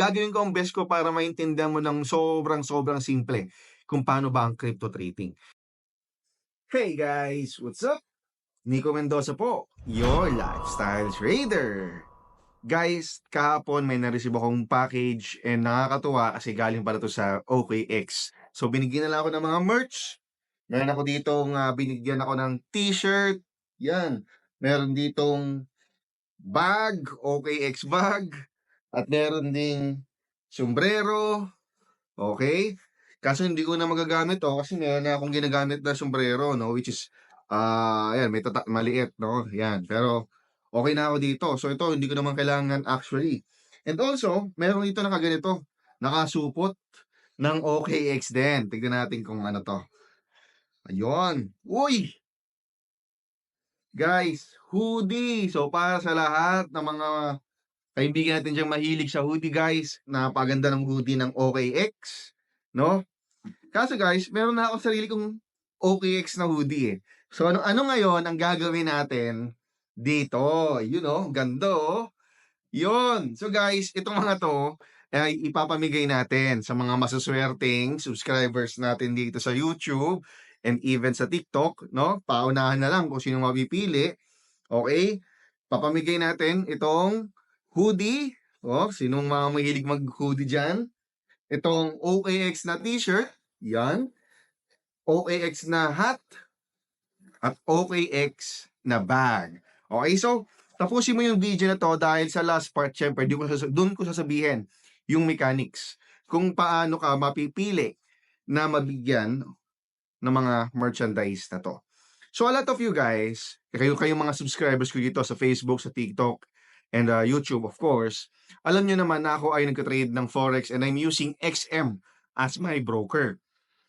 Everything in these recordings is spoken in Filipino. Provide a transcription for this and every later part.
gagawin ko ang best ko para maintindihan mo ng sobrang simple kung paano ba ang crypto trading. Hey guys, what's up? Nico Mendoza po, your lifestyle trader. Guys, kahapon may na-receive akong package and nakakatuwa kasi galing pala to sa OKX. So binigyan na lang ako ng mga merch. Meron ako ditong binigyan ako ng t-shirt. Yan. Meron ditong bag, OKX bag. At meron ding sombrero. Okay? Kaso hindi ko na magagamit to kasi meron na akong ginagamit na sombrero, no? Which is, ayan, may maliit, no? Yan. Pero, okay na ako dito. So, ito, hindi ko naman kailangan actually. And also, meron dito nakaganito. Nakasupot ng OKX din. Tignan natin kung ano to. Ayun. Uy! Guys, hoodie. So, para sa lahat ng mga kaibigan natin diyang mahilig sa hoodie, guys. Napaganda ng hoodie ng OKX. No? Kaso guys, meron na akong sarili kong OKX na hoodie eh. So ano ngayon ang gagawin natin dito? You know, ganda oh. Yun. So guys, itong mga to ay ipapamigay natin sa mga masuswerteng subscribers natin dito sa YouTube and even sa TikTok, no? Paunahan na lang kung sino mapipili. Okay? Papamigay natin itong hoodie. Oh, sinong mga mahilig mag-hoodie dyan? Itong OKX na t-shirt. Yan. OKX na hat at OKX na bag. Okay, so tapusin mo yung video na to dahil sa last part, syempre, doon ko sasabihin yung mechanics kung paano ka mapipili na mabigyan ng mga merchandise na to. So a lot of you guys, kayong mga subscribers ko dito sa Facebook, sa TikTok, and YouTube of course, alam nyo naman na ako ay nagka-trade ng Forex and I'm using XM as my broker.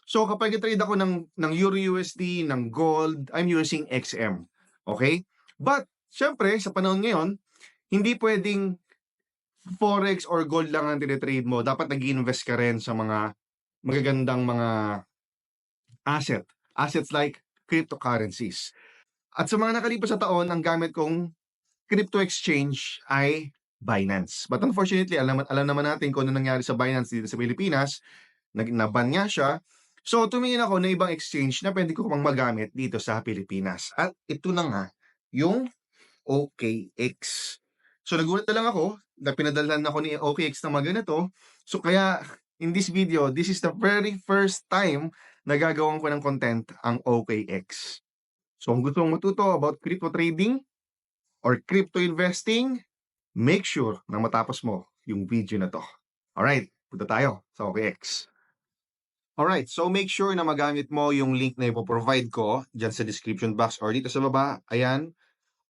So kapag trade ako ng Euro USD, ng gold, I'm using XM. Okay? But, syempre, sa panahon ngayon, hindi pwedeng Forex or gold lang ang tinitrade mo. Dapat nag-invest ka rin sa mga magagandang mga assets like cryptocurrencies. At sa mga nakalipas sa taon, ang gamit kong crypto exchange ay Binance. But unfortunately, alam naman natin kung ano nangyari sa Binance dito sa Pilipinas. Naban nga siya. So, tumingin ako ng ibang exchange na pwede ko pang magamit dito sa Pilipinas. At ito na nga, yung OKX. So, nagulat na lang ako na pinadalhan ako ni OKX na ganito. So, kaya in this video, this is the very first time na gagawin ko ng content ang OKX. So, kung gusto mong matuto about crypto trading or crypto investing, make sure na matapos mo yung video na to. Alright, punta tayo sa OKX. Alright, so make sure na magamit mo yung link na ipoprovide ko dyan sa description box or dito sa baba. Ayan,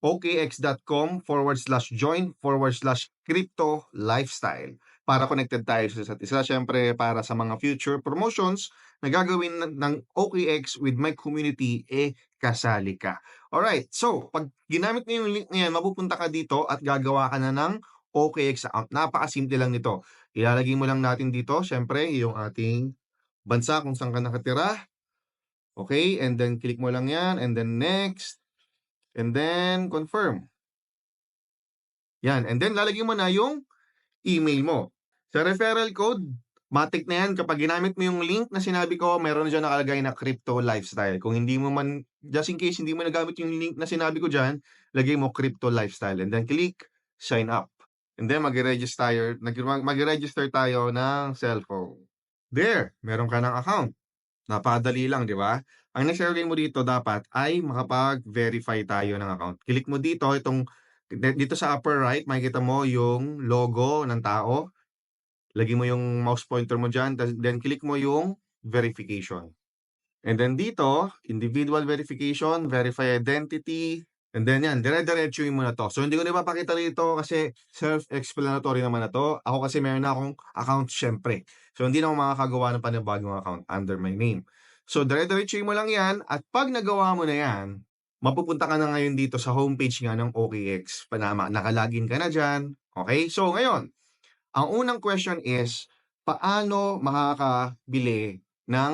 okx.com/join/crypto lifestyle para connected tayo sa isa't isa. Siyempre, para sa mga future promotions na gagawin ng OKX with my community, kasali ka. Alright, so pag ginamit mo yung link na yan, mapupunta ka dito at gagawa ka na ng OKX account. Napakasimple lang nito. Ilalagay mo lang natin dito, siyempre, yung ating bansa kung saan ka nakatira. Okay, and then click mo lang yan, and then next, and then confirm. Yan, and then lalagyan mo na yung email mo. Sa referral code, matik na yan. Kapag ginamit mo yung link na sinabi ko, meron dyan nakalagay na crypto lifestyle. Kung hindi mo man, just in case hindi mo nagamit yung link na sinabi ko dyan, lagay mo crypto lifestyle, and then click sign up. And then mag-register tayo ng cellphone. There, meron ka ng account. Napakadali lang, di ba? Ang next gagawin mo dito dapat ay makapag-verify tayo ng account. Click mo dito, dito sa upper right, makikita mo yung logo ng tao. Lagay mo yung mouse pointer mo dyan, then click mo yung verification. And then dito, individual verification, verify identity, and then yan, dire-diretsuin mo na to. So hindi ko na ipapakita rito kasi self-explanatory naman na to. Ako kasi meron na akong account syempre. So hindi na ako makakagawa ng panibagong account under my name. So dire-diretsuin mo lang yan at pag nagawa mo na yan, mapupunta ka na ngayon dito sa homepage nga ng OKX. Nakalagin ka na dyan. Okay? So ngayon, ang unang question is, paano makakabili ng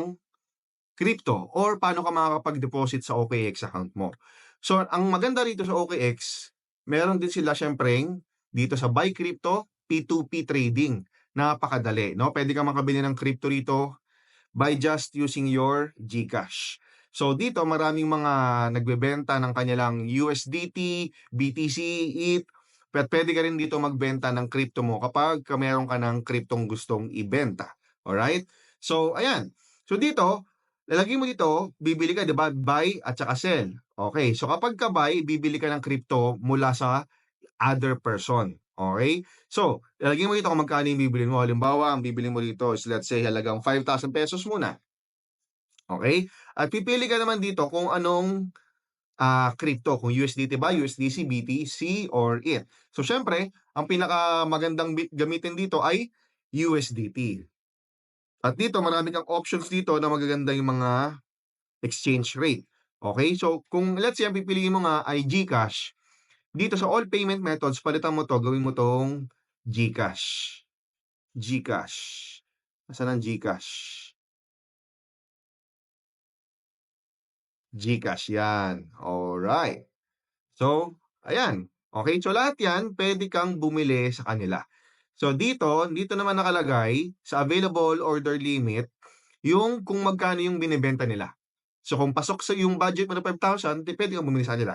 crypto or paano ka makakapag-deposit sa OKX account mo? So, ang maganda rito sa OKX, meron din sila syempreng dito sa Buy Crypto P2P trading napakadali, no? Pwede kang makabili ng crypto rito by just using your GCash. So dito maraming mga nagbebenta ng kanilang USDT, BTC, ETH, at pwede ka rin dito magbenta ng crypto mo kapag meron ka ng cryptong gustong ibenta. Alright? So ayan. So dito, lalagay mo dito, bibili ka, di ba? Buy at saka sell. Okay. So kapag ka buy, bibili ka ng crypto mula sa other person. Okay? So, ilagay mo dito kung magkano yung bibilin mo. Halimbawa, ang bibili mo dito is let's say halagang 5,000 pesos muna. Okay? At pipili ka naman dito kung anong crypto, kung USDT ba, USDC, BTC, or ETH. So, syempre, ang pinakamagandang gamitin dito ay USDT. At dito, marami kang options dito na magaganda yung mga exchange rate. Okay? So, kung let's say, ang pipiliin mo nga ay GCash, dito sa all payment methods, palitan mo to, gawin mo tong GCash. GCash. Nasaan ang GCash? GCash yan. Alright. So, ayan. Okay, so lahat yan, pwede kang bumili sa kanila. So dito naman nakalagay sa available order limit, yung kung magkano yung binibenta nila. So kung pasok sa yung budget mo na 5,000, di pwede kang bumili sa kanila.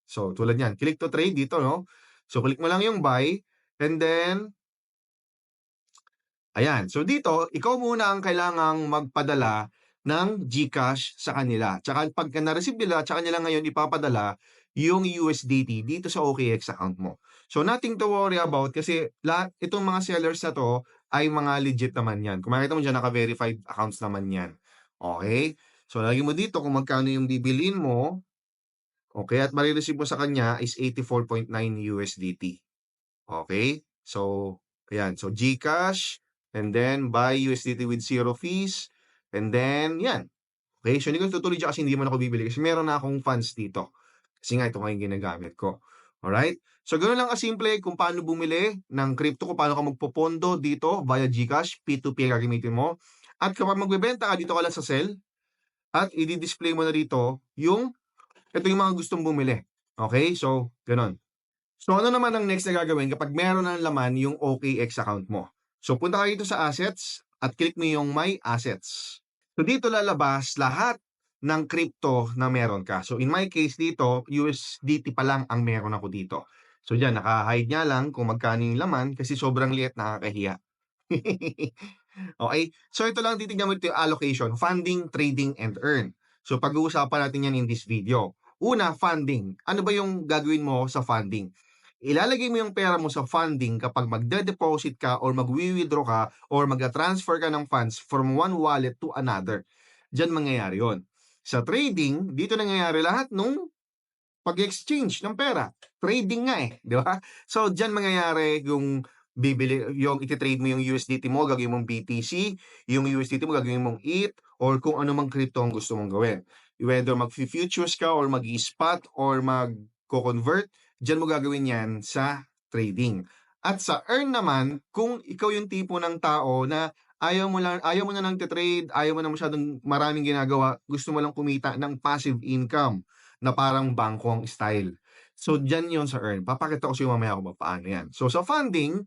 So tulad yan, click to trade dito, no? So click mo lang yung buy, and then ayan. So dito, ikaw muna ang kailangang magpadala ng GCash sa kanila. Tsaka pagka na-receive nila, tsaka nila ngayon ipapadala yung USDT dito sa OKX account mo. So nothing to worry about kasi lahat itong mga sellers na to ay mga legit naman yan. Kung makita mo dyan, naka-verified accounts naman yan. Okay? So lagi mo dito kung magkano yung bibilin mo. Okay? At marireceive mo sa kanya is 84.9 USDT. Okay? So, ayan. So, GCash, and then buy USDT with zero fees, and then, yan. Okay? So, hindi ko tutuloy dyan kasi hindi mo na ako bibili kasi meron na akong funds dito. Kasi nga, ito nga yung ginagamit ko. Alright? So, ganoon lang kasimple kung paano bumili ng crypto, kung paano ka magpopondo dito via GCash, P2P ang gagamitin mo. At kapag magbebenta ka, dito ka lang sa sell, at i-display mo na dito ito yung mga gustong bumili. Okay? So, ganon. So ano naman ang next na gagawin kapag meron ng laman yung OKX account mo? So punta ka dito sa assets at click mo yung my assets. So dito lalabas lahat ng crypto na meron ka. So in my case dito, USDT pa lang ang meron ako dito. So dyan, naka-hide niya lang kung magkano yung laman kasi sobrang liit, nakakahiya. Okay? So ito lang titignan mo ito yung allocation, funding, trading, and earn. So pag-uusapan natin yan in this video. Una, funding. Ano ba yung gagawin mo sa funding? Ilalagay mo yung pera mo sa funding kapag magde-deposit ka or mag-withdraw ka or mag-transfer ka ng funds from one wallet to another. Diyan mangyayari yon. Sa trading, dito nangyayari lahat nung pag-exchange ng pera. Trading nga eh, di ba? So diyan mangyayari yung yung iti-trade mo yung USDT mo, gagawin mong BTC, yung USDT mo gagawin mong ETH, or kung ano mang crypto ang gusto mong gawin. Whether mag-futures ka or mag-spot or mag-convert, diyan mo gagawin yan sa trading. At sa earn naman, kung ikaw yung tipo ng tao na ayaw mo na lang trade, ayaw mo na masyadong maraming ginagawa, gusto mo lang kumita ng passive income na parang bangkong style. So, dyan yon sa earn. Papakita ko sa iyo mamaya kung paano yan. So, sa funding,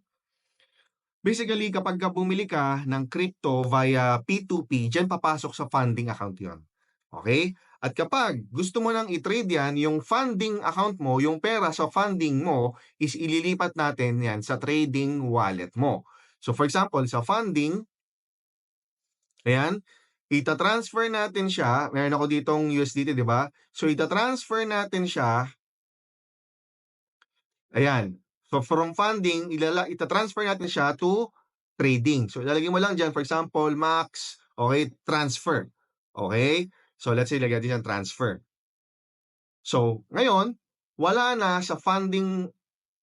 basically, kapag bumili ka ng crypto via P2P, dyan papasok sa funding account yon. Okay? At kapag gusto mo nang i-trade yan, yung funding account mo, yung pera sa funding mo, is ililipat natin yan sa trading wallet mo. So, for example, sa funding, ayan, ita-transfer natin siya. Meron ako ditong USDT, di ba? So, ita-transfer natin siya. Ayan. So, from funding, ita-transfer natin siya to trading. So, ilalagay mo lang dyan, for example, max, okay, transfer. Okay? So, let's say, lagyan din yung transfer. So, ngayon, wala na sa funding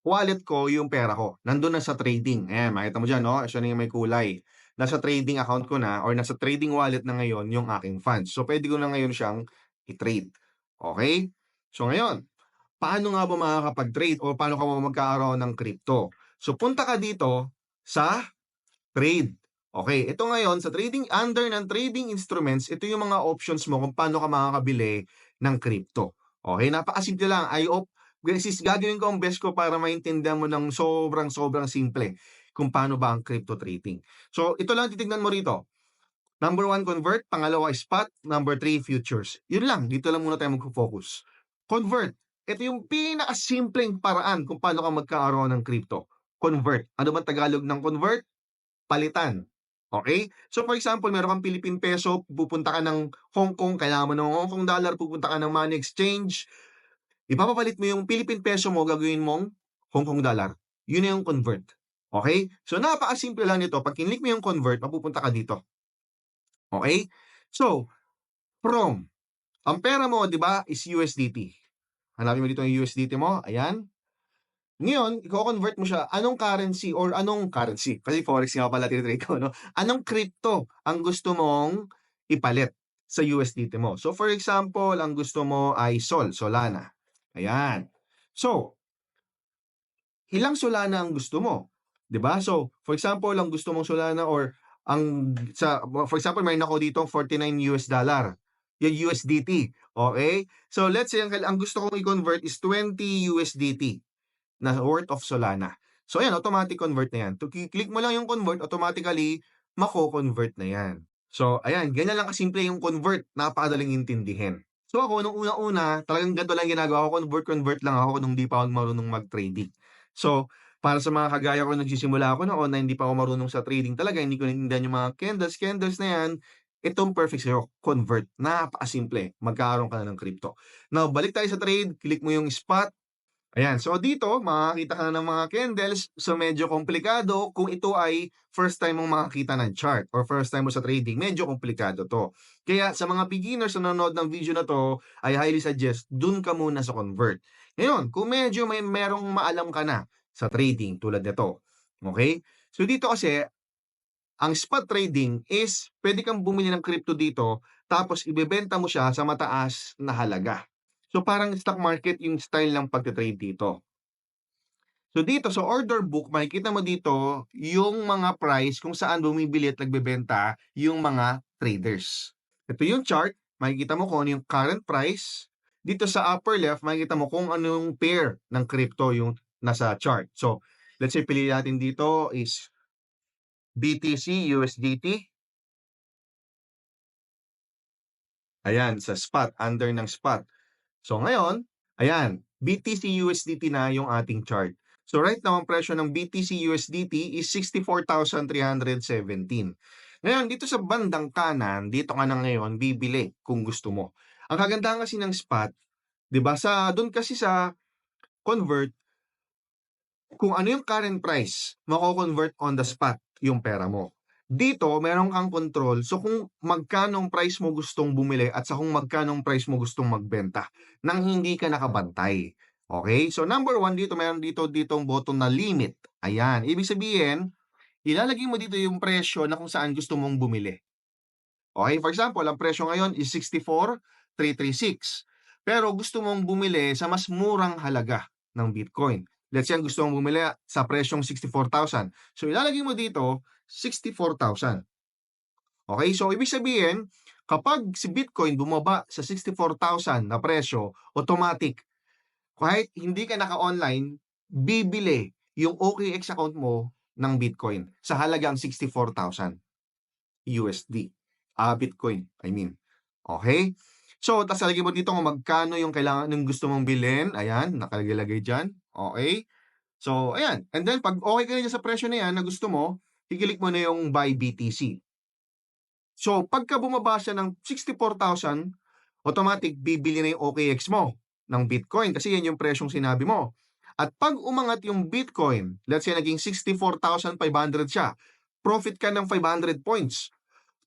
wallet ko yung pera ko. Nandun na sa trading. Ayan, makita mo dyan, no? Siya na yung may kulay. Nasa trading account ko na or nasa trading wallet na ngayon yung aking funds. So, pwede ko na ngayon siyang i-trade. Okay? So, ngayon, paano nga ba makakapag-trade o paano ka magkakaroon ng crypto? So, punta ka dito sa trade. Okay, ito ngayon sa trading, under ng trading instruments, ito yung mga options mo kung paano ka makakabili ng crypto. Okay, napakasimple lang. Gagawin ko ang best ko para maintindihan mo ng sobrang simple. kung paano ba ang crypto trading. So, ito lang titignan mo rito. Number 1, convert. Pangalawa, spot. Number 3, futures. Yun lang. Dito lang muna tayo magfo-focus. Convert. Ito yung pinakasimpleng paraan kung paano ka magkakaroon ng crypto. Convert. Ano bang Tagalog ng convert? Palitan. Okay? So for example, meron kang Philippine peso, pupunta ka ng Hong Kong, kailangan mo ng Hong Kong dollar, pupunta ka ng money exchange, ipapapalit mo yung Philippine peso mo, gagawin mong Hong Kong dollar. Yun na yung convert. Okay? So napakasimple lang nito. Pag kinlik mo yung convert, mapupunta ka dito. Okay? So, from, ang pera mo, di ba, is USDT. Hanapin mo dito yung USDT mo. Ayan. Ngayon, i-convert mo siya. Anong currency or anong currency? Kasi forex nga pala tinitrade ko, no? Anong crypto ang gusto mong ipalit sa USDT mo? So, for example, ang gusto mo ay Solana. Ayan. So, ilang Solana ang gusto mo? 'Di ba? So, for example, ang gusto mong Solana or for example, mayroon ako dito $49. Yung USDT. Okay? So, let's say ang gusto kong i-convert is 20 USDT na worth of Solana. So, ayan, automatic convert na yan. Click mo lang yung convert, automatically, mako-convert na yan. So, ayan, ganyan lang kasimple yung convert. Napakadaling intindihin. So, ako, nung una-una, talagang ganito lang ginagawa ko. Convert lang ako nung di pa ako marunong mag-trading. So, para sa mga kagaya ko, nagsisimula ako na online, hindi pa ako marunong sa trading talaga, hindi ko naintindihan yung mga candles na yan, itong perfect sa'yo, convert. Napakasimple. Magkakaroon ka na ng crypto. Now, balik tayo sa trade. Click mo yung spot. Ayan, so dito makakita ka na ng mga candles. So medyo komplikado kung ito ay first time mong makakita ng chart or first time mo sa trading, medyo komplikado to. Kaya sa mga beginners na nanonood ng video na to, I highly suggest dun ka muna sa convert. Ngayon, kung medyo merong maalam ka na sa trading tulad nito, okay? So dito kasi, ang spot trading is pwede kang bumili ng crypto dito tapos ibebenta mo siya sa mataas na halaga. So parang stock market yung style ng pagte-trade dito. So dito sa order book, makikita mo dito yung mga price kung saan bumibili at nagbebenta yung mga traders. Ito yung chart, makikita mo kung ano yung current price. Dito sa upper left, makikita mo kung anong pair ng crypto yung nasa chart. So, let's say pili natin dito is BTC USDT. Ayan, sa spot, under ng spot. So ngayon, ayan, BTC USDT na yung ating chart. So right now, ang presyo ng BTC USDT is 64,317. Ngayon, dito sa bandang kanan, dito ka na ngayon bibili kung gusto mo. Ang kagandahan kasi ng spot, 'di ba? Doon kasi sa convert, kung ano yung current price, mako-convert on the spot yung pera mo. Dito, meron kang control. So kung magkanong price mo gustong bumili at sa kung magkanong price mo gustong magbenta nang hindi ka nakabantay. Okay? So number 1 dito, meron ditong button na limit. Ayan. Ibig sabihin, ilalagay mo dito yung presyo na kung saan gusto mong bumili. Okay? For example, ang presyo ngayon is 64,336. Pero gusto mong bumili sa mas murang halaga ng Bitcoin. Let's say, gusto mong bumili sa presyong 64,000. So, ilalagay mo dito, 64,000. Okay? So, ibig sabihin, kapag si Bitcoin bumaba sa 64,000 na presyo, automatic, kahit hindi ka naka-online, bibili yung OKX account mo ng Bitcoin sa halagang 64,000 USD. Bitcoin, I mean. Okay? So, tapos lalagay mo dito kung magkano yung kailangan ng gusto mong bilhin. Ayan, nakalagay dyan. Okay? So, ayan. And then, pag okay ka na dyan sa presyo na yan na gusto mo, i-click mo na yung buy BTC. So, pagka bumaba siya ng 64,000, automatic, bibili na yung OKX mo ng Bitcoin kasi yan yung presyong sinabi mo. At pag umangat yung Bitcoin, let's say naging 64,500 siya, profit ka ng 500 points.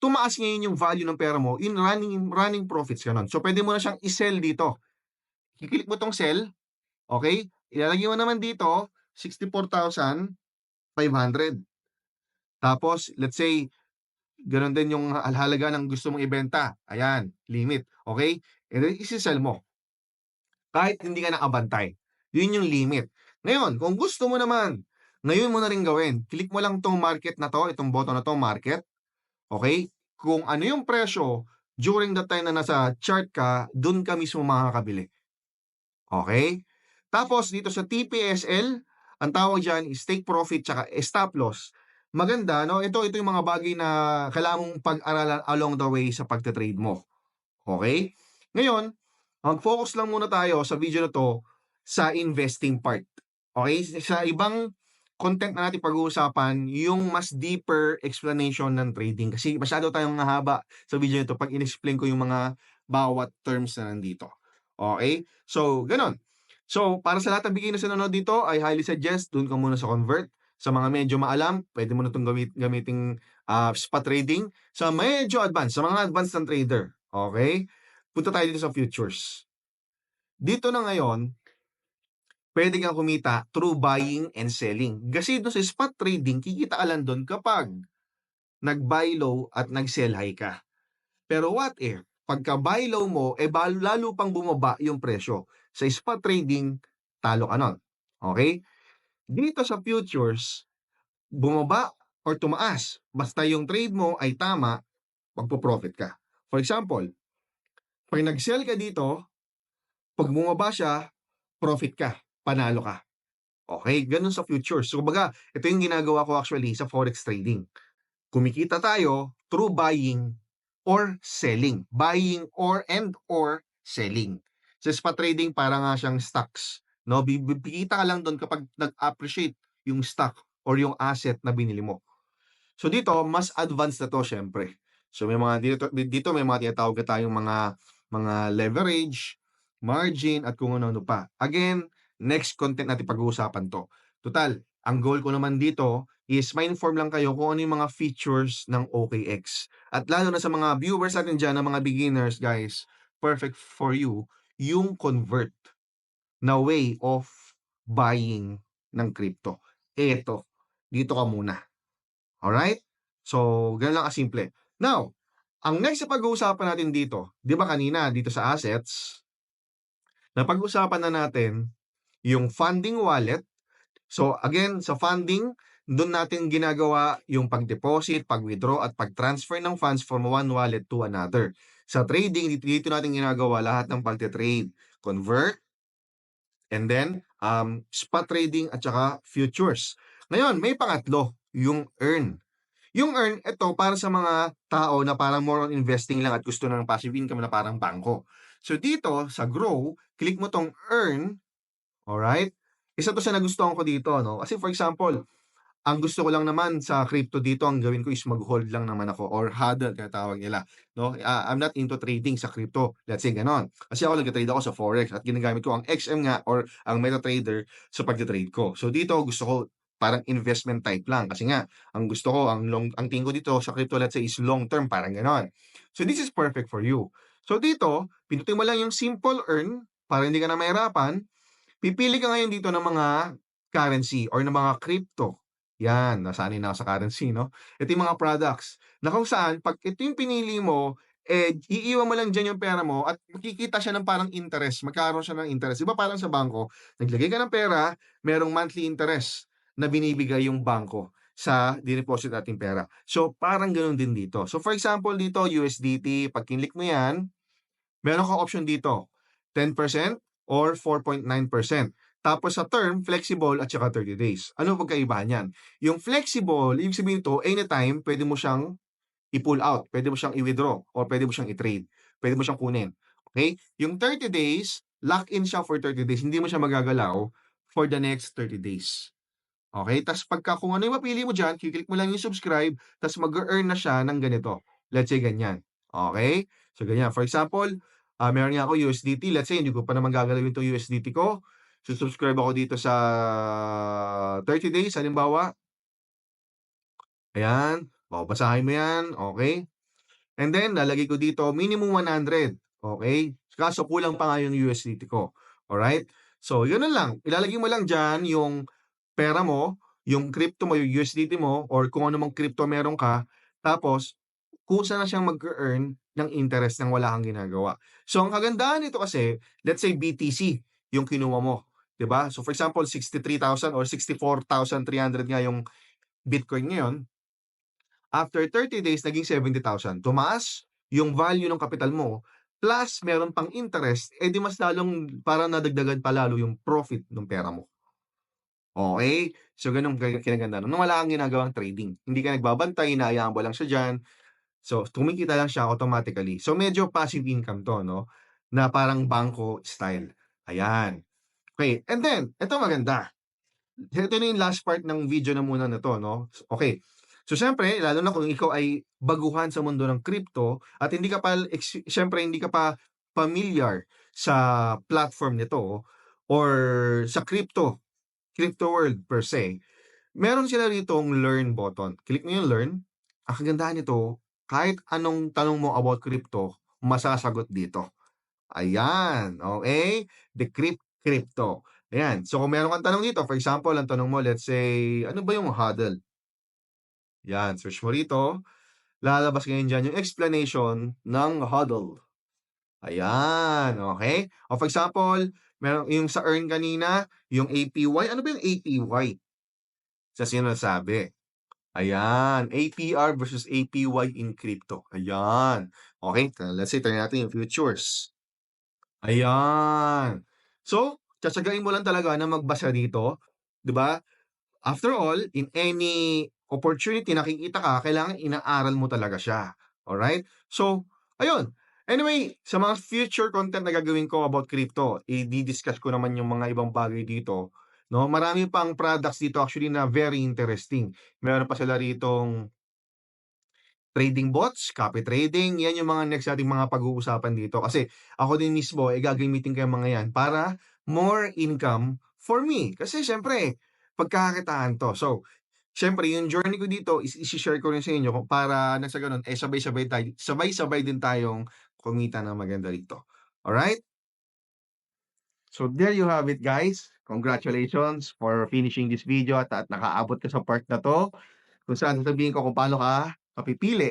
Tumaas ngayon yung value ng pera mo, in running profits ka nun. So, pwede mo na siyang i-sell dito. I-click mo tong sell, okay? Ilalagay mo naman dito, 64,500. Tapos, let's say, ganun din yung halaga ng gusto mong ibenta. Ayan, limit. Okay? And then, isi-sell mo. Kahit hindi ka nakabantay. Yun yung limit. Ngayon, kung gusto mo naman, ngayon mo na rin gawin. Click mo lang tong market na to, itong button na to, market. Okay? Kung ano yung presyo, during the time na nasa chart ka, dun ka mismo makakabili. Okay? Tapos dito sa TPSL, Ang tawag diyan is take profit tsaka stop loss. Maganda 'no, ito yung mga bagay na kailangan mong pag-aralan along the way sa pagte-trade mo, okey? Ngayon, mag-focus lang muna tayo sa video na 'to sa investing part, okey? Sa ibang content na natin pag-uusapan yung mas deeper explanation ng trading kasi masyado tayong hahaba sa video nito 'pag in-explain ko yung mga bawat terms na nandito, okey? So, gano'n. So, para sa lahat ng beginners na nanonood dito, I highly suggest do'n ka muna sa convert. Sa mga medyo maalam, puwede mo na 'tong gamiting, spot trading. Sa medyo advance, sa mga advanced ng trader, okey? Punta tayo dito sa futures. Dito na ngayon, puwede kang kumita through buying and selling. Kasi do'n sa spot trading, kikita ka lang do'n kapag nag-buy low at nag-sell high ka. Pero what if pagka-buy low mo, lalo pang bumaba yung presyo. Sa spot trading, talo ka nun, okey? Dito sa futures, bumaba or tumaas, basta yung trade mo ay tama, magpo-profit ka. For example, 'pag nag-sell ka dito, 'pag bumaba siya, profit ka, panalo ka. Okey, gano'n sa futures. So kumbaga, ito yung ginagawa ko actually sa forex trading. Kumikita tayo through buying or selling. Buying or selling. Sa spot trading para nga siyang stocks, 'no, kikita ka lang do'n kapag nag-appreciate yung stock or yung asset na binili mo. So dito mas advanced na 'to siyempre. So may mga dito may mga tinatawag na tayong mga leverage, margin at kung ano-ano pa. Again, next content natin pag-uusapan 'to. Tutal, ang goal ko naman dito is ma-inform lang kayo kung ano yung mga features ng OKX. At lalo na sa mga viewers natin diyan na mga beginners guys, perfect for you yung convert na way of buying ng crypto. Eto, dito ka muna. Alright? So, gano'n lang kasimple. Now, ang next na pag-uusapan natin dito, 'di ba kanina dito sa assets, napag-usapan na natin yung funding wallet. So, again, sa funding, do'n natin ginagawa yung pag-deposit, pag-withdraw at pag-transfer ng funds from one wallet to another. Sa trading, dito natin ginagawa lahat ng pagte-trade, convert, and then, spot trading at saka futures. Ngayon, may pangatlo, yung earn. Yung earn, ito para sa mga tao na parang more on investing lang at gusto ng passive income na parang bangko. So dito sa grow, click mo tong earn, alright? Isa to sa nagustuhan ko dito, no? Kasi for example, ang gusto ko lang naman sa crypto dito, ang gawin ko is mag-hold lang naman ako or HODL tinatawag nila, no? I'm not into trading sa crypto, let's say gano'n. Kasi ako nagte-trade ako sa forex at ginagamit ko ang XM nga or ang MetaTrader sa pagte-trade ko. So dito gusto ko parang investment type lang kasi nga ang gusto ko ang tingin ko dito sa crypto let's say is long term parang gano'n. So this is perfect for you. So dito, pindutin mo lang yung simple earn para hindi ka na mahirapan. Pipili ka ngayon dito ng mga currency or ng mga crypto. Yan, nasanay na ako sa currency 'no. Ito yung mga products na kung saan 'pag ito yung pinili mo, eh, iiwan mo lang diyan yung pera mo at makikita siya ng parang interest, magkakaroon siya ng interest. 'Di ba parang sa bangko, naglagay ka ng pera, merong monthly interest na binibigay yung bangko sa dineposit nating pera. So, parang gano'n din dito. So, for example dito USDT, 'pag kinlik mo 'yan, meron kang option dito, 10% or 4.9%. Tapos sa term, flexible at saka 30 days. Ano pagkaibahan niyan? Yung flexible, ibig sabihin nito, anytime pwede mo siyang i-pull out, pwede mo siyang i-withdraw, or pwede mo siyang i-trade. Pwede mo siyang kunin. Okay? Yung 30 days, lock in siya for 30 days. Hindi mo siya magagalaw for the next 30 days. Okay, ta's pagka kung ano yung mapili mo diyan, ki-click mo lang yung subscribe, ta's mag-e-earn na siya ng ganito. Let's say ganyan, okay. So ganyan, for example, meron nga ako USDT, let's say hindi ko pa naman gagalawin 'tong USDT ko, subscribe ako dito sa 30 days halimbawa, ayan, babasahin mo 'yan, okay. And then lalagay ko dito minimum 100, okay. Kaso kulang pa nga yung USDT ko, alright. So gano'n lang, ilalagay mo lang diyan yung pera mo, yung crypto mo, yung USDT mo or kung ano mang crypto meron ka, tapos kusa na siyang mag-earn ng interest nang wala kang ginagawa. So ang kagandahan nito kasi, let's say BTC yung kinuha mo, 'di ba? So for example, 63,000 or 64,300 nga yung Bitcoin ngayon, after 30 days naging 70,000. Tumaas yung value ng kapital mo, plus meron pang interest, eh di mas lalong parang nadagdagan pa lalo yung profit ng pera mo. Okay? So, gano'n kinaganda nung wala kang ginagawang trading. Hindi ka nagbabantay, hinahayaan mo lang siya diyan. So, kumikita lang siya automatically. So, medyo passive income 'to 'no, na parang bangko style, ayan. Okay, and then eto maganda. Ito na yung last part ng video na muna na 'to 'no. Okay. So, siyempre lalo na kung ikaw ay baguhan sa mundo ng crypto at hindi ka pa siyempre hindi ka pa familiar sa platform nito or sa crypto world per se, meron sila ditong learn button. Click mo yung learn. Ang kagandahan nito, kahit anong tanong mo about crypto, masasagot dito. Ayan, okay? Decrypt crypto. Ayan. So kung meron kang tanong dito, for example, ang tanong mo, let's say, ano ba yung HODL? Yan, search mo rito. Lalabas ngayon dyan yung explanation ng HODL. Ayan, okay? O for example, meron yung sa earn kanina, yung APY. Ano ba yung APY? Sa sinasabi. Ayan, APR versus APY in crypto. Ayan. Okay, let's say try natin yung futures. Ayan. So, tsatsagain mo lang talaga na magbasa dito, 'di ba? After all, in any opportunity nakikita ka, kailangan inaaral mo talaga siya. Alright? So, ayun. Anyway, sa mga future content na gagawin ko about crypto, i-discuss ko naman yung mga ibang bagay dito. No, marami pang products dito actually na very interesting. Meron pa sila ritong trading bots, copy trading, yan yung mga next nating mga pag-uusapan dito. Kasi ako din mismo, gagamitin ko yung mga yan para more income for me. Kasi syempre, pagkakakitaan to. So, syempre, yung journey ko dito is isi-share ko rin sa inyo para na sa ganun, sabay-sabay din tayong kumita ng maganda dito. Alright? So there you have it guys. Congratulations for finishing this video at nakaabot ka sa part na 'to. Kung saan sasabihin ko kung paano ka mapipili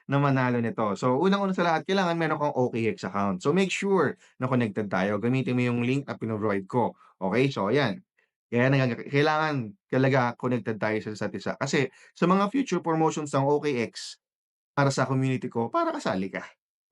na manalo nito. So, unang-una sa lahat, kailangan meron kang OKX account. So, make sure na connected tayo. Gamitin mo yung link na pino-provide ko. Okay? So, ayan. Kaya kailangan talaga connected tayo sa isa't isa. Kasi sa mga future promotions ng OKX, para sa community ko, para kasali ka.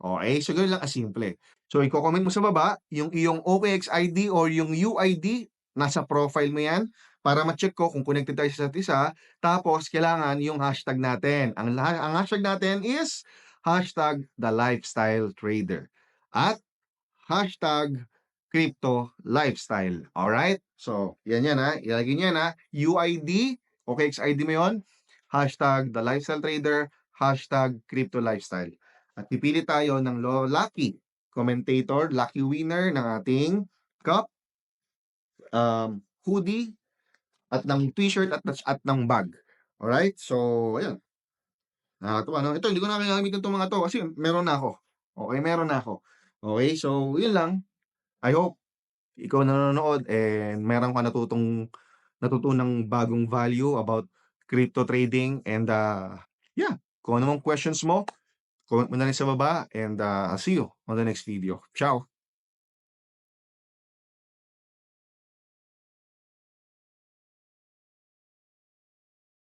Okay? So, gano'n lang kasimple. So, iko-comment mo sa baba yung iyong OKX ID or yung UID, nasa profile mo 'yan para ma-check ko kung connected tayo sa isa't isa. Tapos kailangan yung hashtag natin. Ang hashtag natin is hashtag #TheLifestyleTrader at hashtag #CryptoLifestyle. Alright? So, yan, ilagay niyo yan, UID, OKX ID mo yun, hashtag #TheLifestyleTrader, hashtag #CryptoLifestyle. At pipili tayo ng lucky commentator, lucky winner ng ating cup, hoodie, at ng t-shirt at ng bag. Alright? So, ayun. Nakakatuwa, no? Ito, hindi ko na gagamitin itong mga to kasi meron na ako. Okay, meron na ako. Okay, so, yun lang. I hope ikaw na nanonood and meron ka natutunang bagong value about crypto trading and yeah, kung ano mang questions mo, comment mo na rin sa baba and I'll see you on the next video. Ciao.